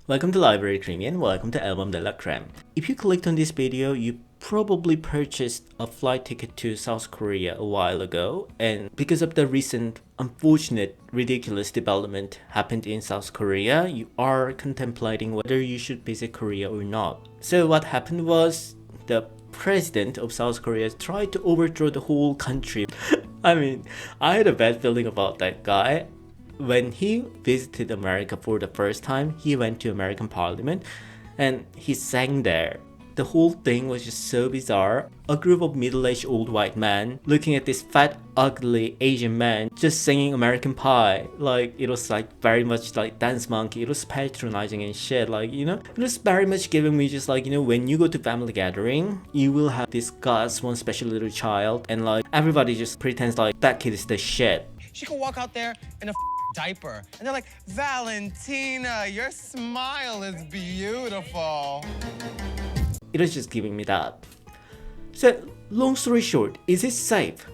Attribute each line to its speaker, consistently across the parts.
Speaker 1: Welcome to Library Creamy and welcome to Album de la Creme. If you clicked on this video, you probably purchased a flight ticket to South Korea a while ago, and because of the recent unfortunate ridiculous development happened in South Korea, you are contemplating whether you should visit Korea or not. So what happened was the president of South Korea tried to overthrow the whole country. I had a bad feeling about that guy. When he visited America for the first time, he went to American Parliament and he sang there. The whole thing was just so bizarre. A group of middle-aged old white men looking at this fat, ugly Asian man just singing American Pie. It was very much like Dance Monkey. It was patronizing and shit. It was very much giving me just when you go to family gathering, you will have this God's one special little child and everybody just pretends like that kid is the shit.
Speaker 2: She could walk out there in a diaper and they're like, Valentina, your smile is beautiful.
Speaker 1: It was just giving me that. So, long story short, is it safe?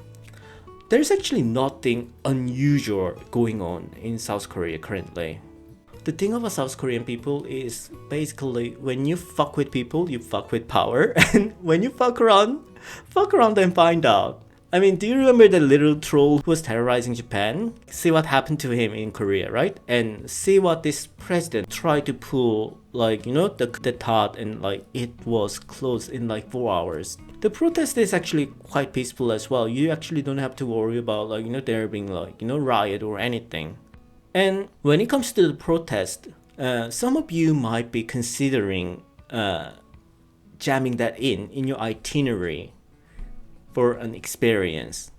Speaker 1: There's actually nothing unusual going on in South Korea currently. The thing about South Korean people is basically when you fuck with people, you fuck with power, and when you fuck around and find out. Do you remember the little troll who was terrorizing Japan? See what happened to him in Korea, right? And see what this president tried to pull, the thought, and it was closed in 4 hours. The protest is actually quite peaceful as well. You actually don't have to worry about there being riot or anything. And when it comes to the protest, some of you might be considering jamming that in your itinerary for an experience.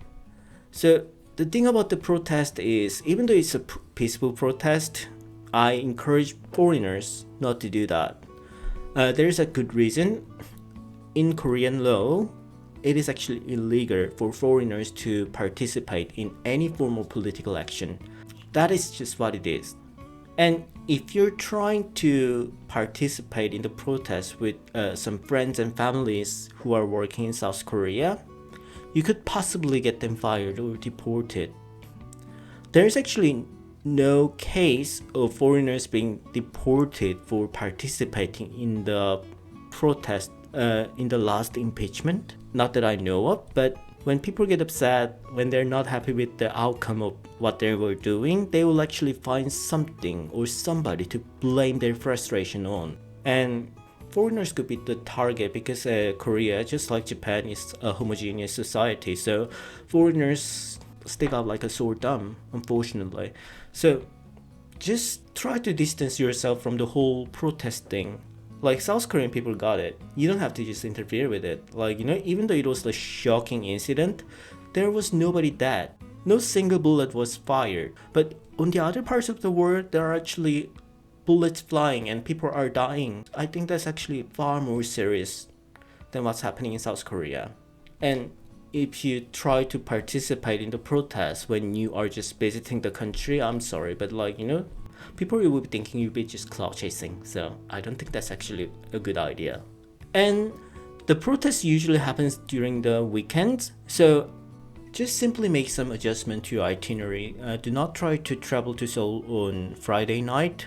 Speaker 1: So the thing about the protest is, even though it's a peaceful protest, I encourage foreigners not to do that. There's a good reason. In Korean law, it is actually illegal for foreigners to participate in any form of political action. That is just what it is. And if you're trying to participate in the protest with some friends and families who are working in South Korea, you could possibly get them fired or deported. There's actually no case of foreigners being deported for participating in the protest in the last impeachment. Not that I know of, but when people get upset, when they're not happy with the outcome of what they were doing, they will actually find something or somebody to blame their frustration on. And foreigners could be the target because Korea, just like Japan, is a homogeneous society. So foreigners stick out like a sore thumb, unfortunately. So just try to distance yourself from the whole protest thing. South Korean people got it. You don't have to just interfere with it. Even though it was a shocking incident, there was nobody dead. No single bullet was fired. But on the other parts of the world, there are actually bullets flying and people are dying. I think that's actually far more serious than what's happening in South Korea. And if you try to participate in the protest when you are just visiting the country, I'm sorry, but people will be thinking you'll be just cloud chasing. So I don't think that's actually a good idea. And the protest usually happens during the weekends. So just simply make some adjustment to your itinerary. Do not try to travel to Seoul on Friday night.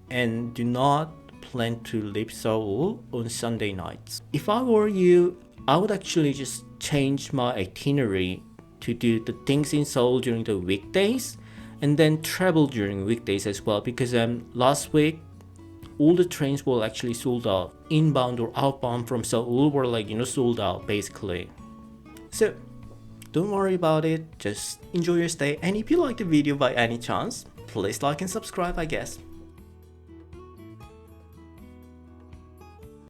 Speaker 1: And do not plan to leave Seoul on Sunday nights. If I were you, I would actually just change my itinerary to do the things in Seoul during the weekdays and then travel during weekdays as well, because last week all the trains were actually sold out. Inbound or outbound from Seoul were sold out basically. So don't worry about it, just enjoy your stay, and if you like the video by any chance, please like and subscribe, I guess.